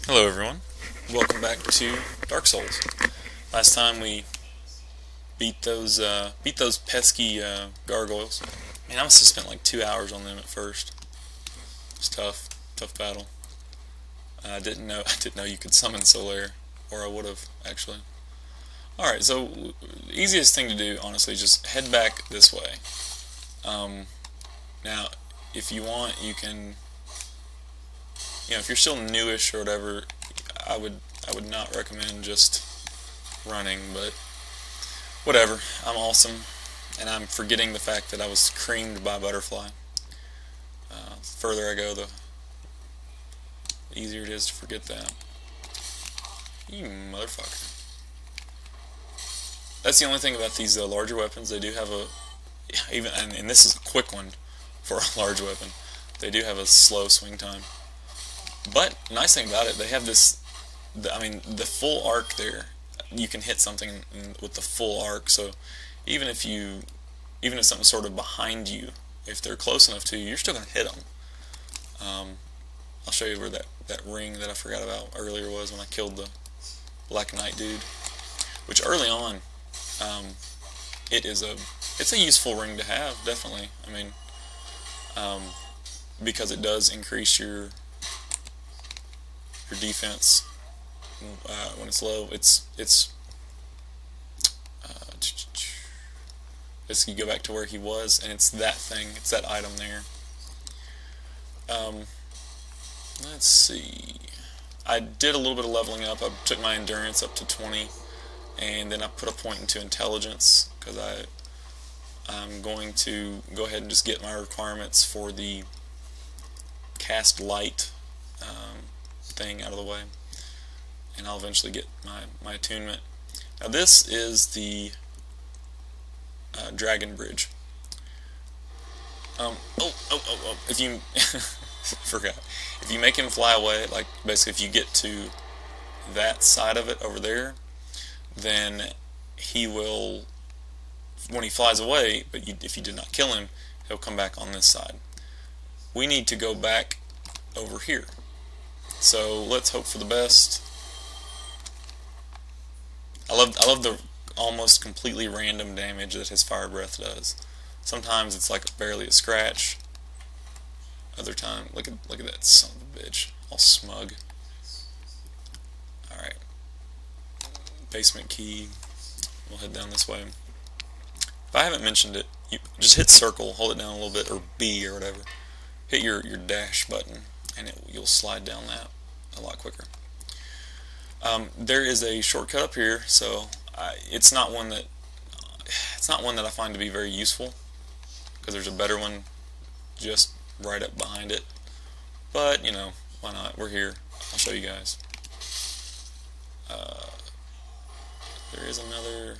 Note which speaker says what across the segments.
Speaker 1: Hello everyone, welcome back to Dark Souls. Last time we beat those pesky gargoyles. Man, I must have spent like 2 hours on them at first. It's tough battle. I didn't know you could summon Solaire, or I would have actually. All right, so the easiest thing to do, honestly, is just head back this way. Now, if you want, you can. If you're still newish or whatever, I would not recommend just running, but whatever. I'm awesome, and I'm forgetting the fact that I was creamed by a butterfly. The further I go, the easier it is to forget that. You motherfucker. That's the only thing about these larger weapons. They do have and this is a quick one for a large weapon. They do have a slow swing time. But nice thing about it, they have this. The full arc there. You can hit something with the full arc. So even if something's sort of behind you, if they're close enough to you, you're still gonna hit them. I'll show you where that ring that I forgot about earlier was when I killed the Black Knight dude. Which early on, it's a useful ring to have, definitely. Because it does increase your defense when it's low. Basically go back to where he was, and it's that thing. It's that item there. Let's see. I did a little bit of leveling up. I took my endurance up to 20, and then I put a point into intelligence because I'm going to go ahead and just get my requirements for the cast light thing out of the way, and I'll eventually get my attunement. Now this is the Dragon Bridge. If you forgot, if you make him fly away, like basically if you get to that side of it over there, then he will, when he flies away, but if you did not kill him, he'll come back on this side. We need to go back over here. So let's hope for the best. I love the almost completely random damage that his fire breath does. Sometimes it's like barely a scratch. Other time, look at that son of a bitch, all smug. All right, basement key. We'll head down this way. If I haven't mentioned it, you just hit circle, hold it down a little bit, or B or whatever. Hit your dash button, and you'll slide down that a lot quicker. There is a shortcut up here, so it's not one that I find to be very useful, because there's a better one just right up behind it. But why not? We're here. I'll show you guys. There is another.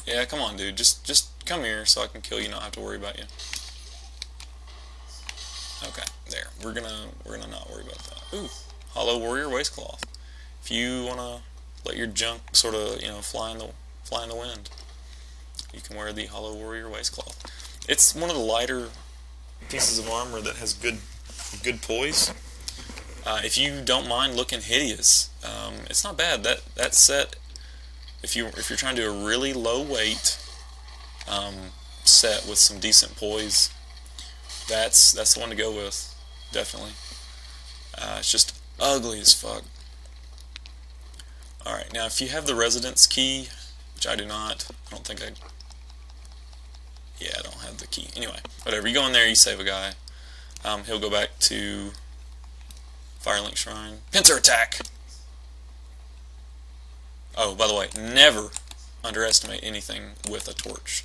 Speaker 1: Yeah, come on, dude. Just come here so I can kill you. Not have to worry about you. Okay, there. We're gonna not worry about that. Ooh, Hollow Warrior Waistcloth. If you wanna let your junk sort of fly in the wind, you can wear the Hollow Warrior Waistcloth. It's one of the lighter pieces of armor that has good poise. If you don't mind looking hideous, it's not bad. That set, if you're trying to do a really low weight set with some decent poise, that's the one to go with, definitely. It's just ugly as fuck. Alright, now if you have the residence key, which I do not, I don't have the key. Anyway, whatever, you go in there, you save a guy. He'll go back to Firelink Shrine. Pincer attack! Oh, by the way, never underestimate anything with a torch.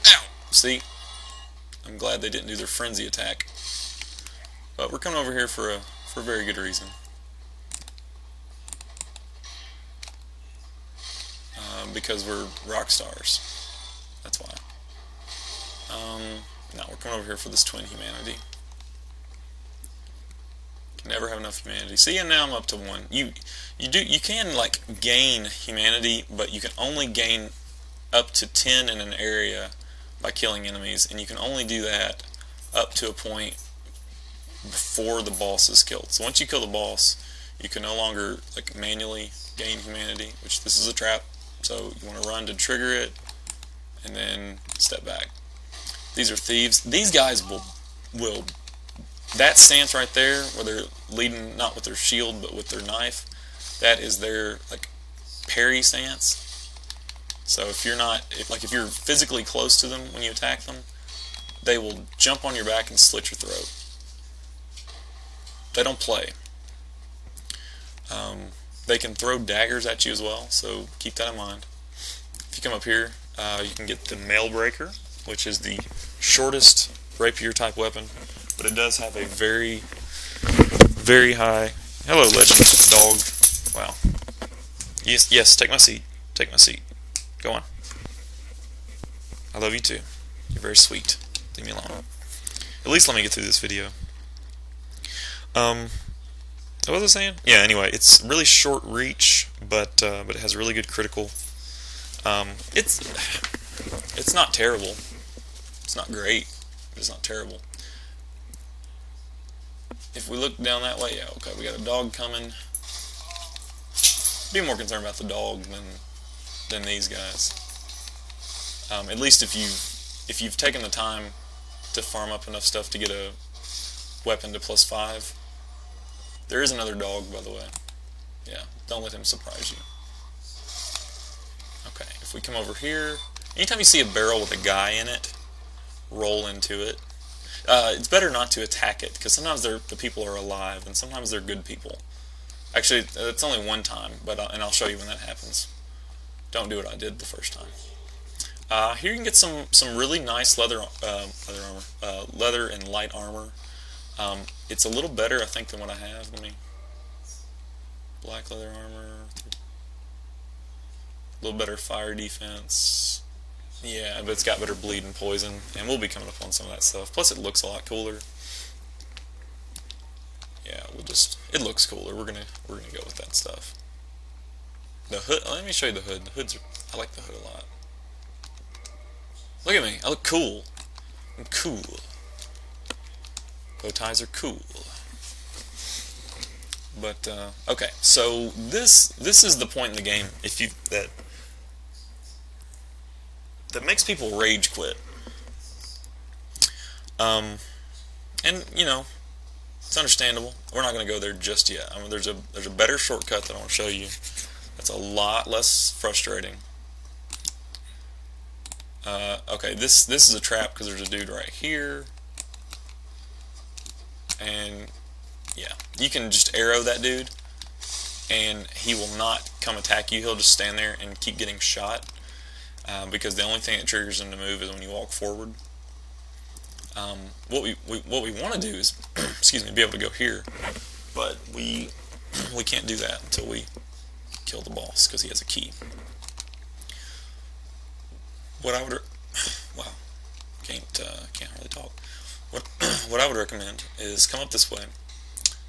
Speaker 1: Ow! See? I'm glad they didn't do their frenzy attack. But we're coming over here for a very good reason. Because we're rock stars. That's why. No, we're coming over here for this twin humanity. Can never have enough humanity. See, and now I'm up to 1. You can like gain humanity, but you can only gain up to 10 in an area by killing enemies, and you can only do that up to a point before the boss is killed. So once you kill the boss, you can no longer like manually gain humanity, which this is a trap. So you want to run to trigger it, and then step back. These are thieves. These guys will that stance right there, where they're leading not with their shield but with their knife, that is their like parry stance. So if you're not if you're physically close to them when you attack them, they will jump on your back and slit your throat. They don't play. They can throw daggers at you as well, so keep that in mind. If you come up here, you can get the mail breaker, which is the shortest rapier type weapon, but it does have a very, very high. Hello, legend dog. Wow. Yes. Take my seat. Take my seat. Go on. I love you too. You're very sweet. Leave me alone. At least let me get through this video. What was I saying? Yeah. Anyway, it's really short reach, but it has really good critical. It's not terrible. It's not great, but it's not terrible. If we look down that way, yeah, okay, we got a dog coming. Be more concerned about the dog than these guys. At least if you've taken the time to farm up enough stuff to get a weapon to +5. There is another dog, by the way. Yeah, don't let him surprise you. Okay, if we come over here, anytime you see a barrel with a guy in it, roll into it. It's better not to attack it, because sometimes the people are alive, and sometimes they're good people. Actually, it's only one time, and I'll show you when that happens. Don't do what I did the first time. Here you can get some really nice leather and light armor. It's a little better, I think, than what I have. Let me. Black leather armor. A little better fire defense. Yeah, but it's got better bleed and poison, and we'll be coming up on some of that stuff. Plus, it looks a lot cooler. Yeah, it looks cooler. We're gonna go with that stuff. The hood. Let me show you the hood. I like the hood a lot. Look at me. I look cool. I'm cool. Bow ties are cool. But okay, so this is the point in the game that makes people rage quit. And you know, it's understandable. We're not going to go there just yet. I mean, there's a better shortcut that I want to show you. That's a lot less frustrating. Okay, this is a trap because there's a dude right here, and yeah, you can just arrow that dude, and he will not come attack you. He'll just stand there and keep getting shot, because the only thing that triggers him to move is when you walk forward. What we want to do is, excuse me, be able to go here, but we can't do that until we kill the boss because he has a key. What I would, wow, can't hardly talk. What I would recommend is come up this way.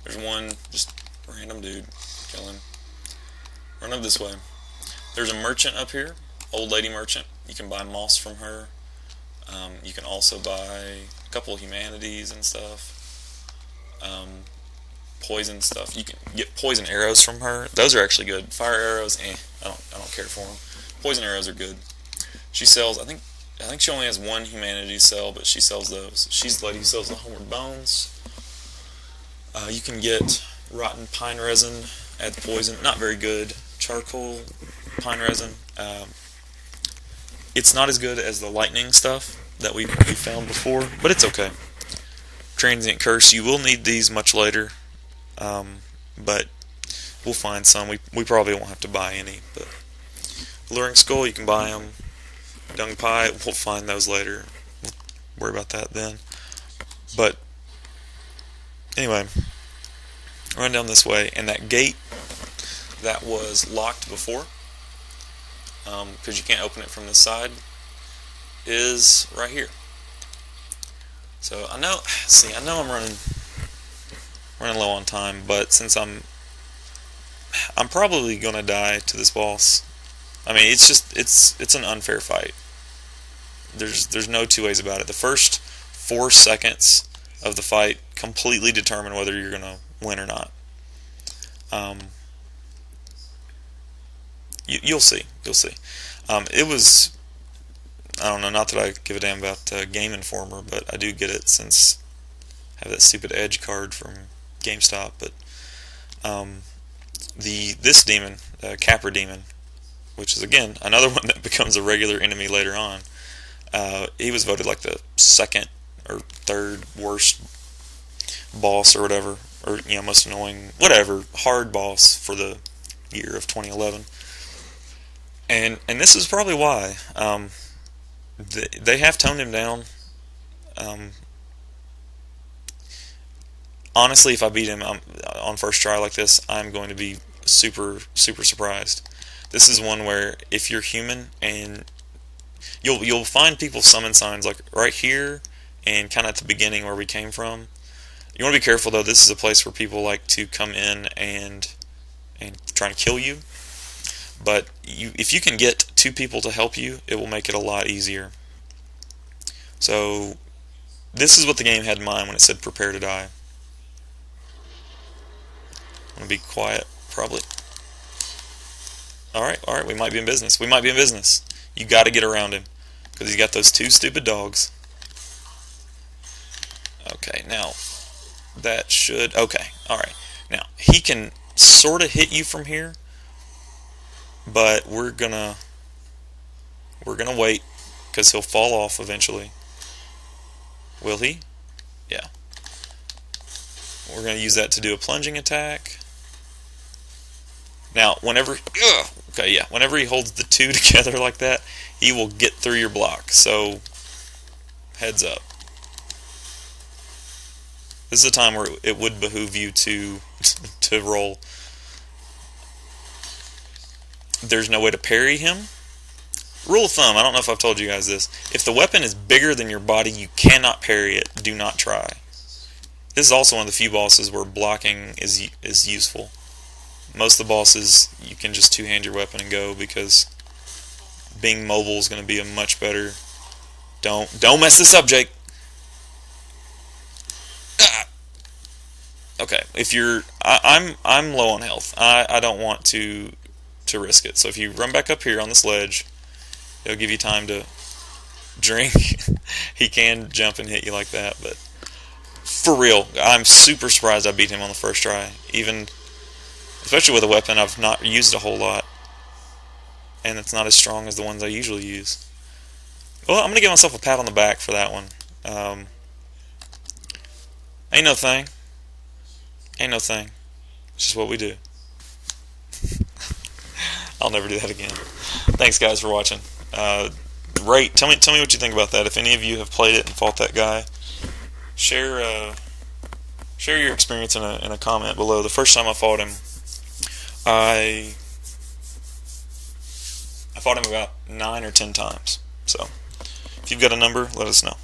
Speaker 1: There's one just random dude, kill him. Run up this way. There's a merchant up here, old lady merchant. You can buy moss from her. You can also buy a couple of humanities and stuff. Poison stuff. You can get poison arrows from her. Those are actually good. Fire arrows, I don't care for them. Poison arrows are good. She sells. I think she only has one humanity sell, but she sells those. She's the lady who sells the homeward bones. You can get rotten pine resin. Adds poison. Not very good. Charcoal, pine resin. It's not as good as the lightning stuff that we found before, but it's okay. Transient curse. You will need these much later, but we'll find some. We probably won't have to buy any. But alluring skull, you can buy them. Dung pie, we'll find those later. We'll worry about that then. But anyway, run down this way, and that gate that was locked before, because you can't open it from this side, is right here. So I know I'm running low on time, but since I'm probably gonna die to this boss. I mean, it's an unfair fight. There's no two ways about it. The first 4 seconds of the fight completely determine whether you're going to win or not. You'll see. You'll see. It was, I don't know, not that I give a damn about Game Informer, but I do get it since I have that stupid Edge card from GameStop. But this demon, Capra Demon, which is again another one that becomes a regular enemy later on, he was voted like the second or third worst boss or whatever, or most annoying, whatever, hard boss for the year of 2011. And this is probably why they have toned him down. Honestly, if I beat him on first try like this, I'm going to be super surprised. This is one where if you're human, and you'll find people summon signs like right here and kind of at the beginning where we came from. You want to be careful though. This is a place where people like to come in and try to kill you. But if you can get two people to help you, it will make it a lot easier. So this is what the game had in mind when it said prepare to die. I'm going to be quiet, probably. Alright, we might be in business. We might be in business. You got to get around him, because he's got those two stupid dogs. Okay, now, that should, okay, alright. Now, he can sort of hit you from here, but we're gonna wait, because he'll fall off eventually. Will he? Yeah. We're gonna use that to do a plunging attack. Now, whenever he holds the two together like that, he will get through your block. So, heads up. This is a time where it would behoove you to roll. There's no way to parry him. Rule of thumb, I don't know if I've told you guys this. If the weapon is bigger than your body, you cannot parry it. Do not try. This is also one of the few bosses where blocking is useful. Most of the bosses, you can just two-hand your weapon and go, because being mobile is going to be a much better... Don't mess this up, Jake! Ah! Okay, if you're... I'm low on health. I don't want to risk it. So if you run back up here on this ledge, it'll give you time to drink. He can jump and hit you like that, but for real, I'm super surprised I beat him on the first try. Especially with a weapon I've not used a whole lot, and it's not as strong as the ones I usually use. Well, I'm going to give myself a pat on the back for that one. Ain't no thing. Ain't no thing. It's just what we do. I'll never do that again. Thanks, guys, for watching. Rate. Tell me what you think about that. If any of you have played it and fought that guy, share your experience in a comment below. The first time I fought him, I fought him about 9 or 10 times. So, if you've got a number, let us know.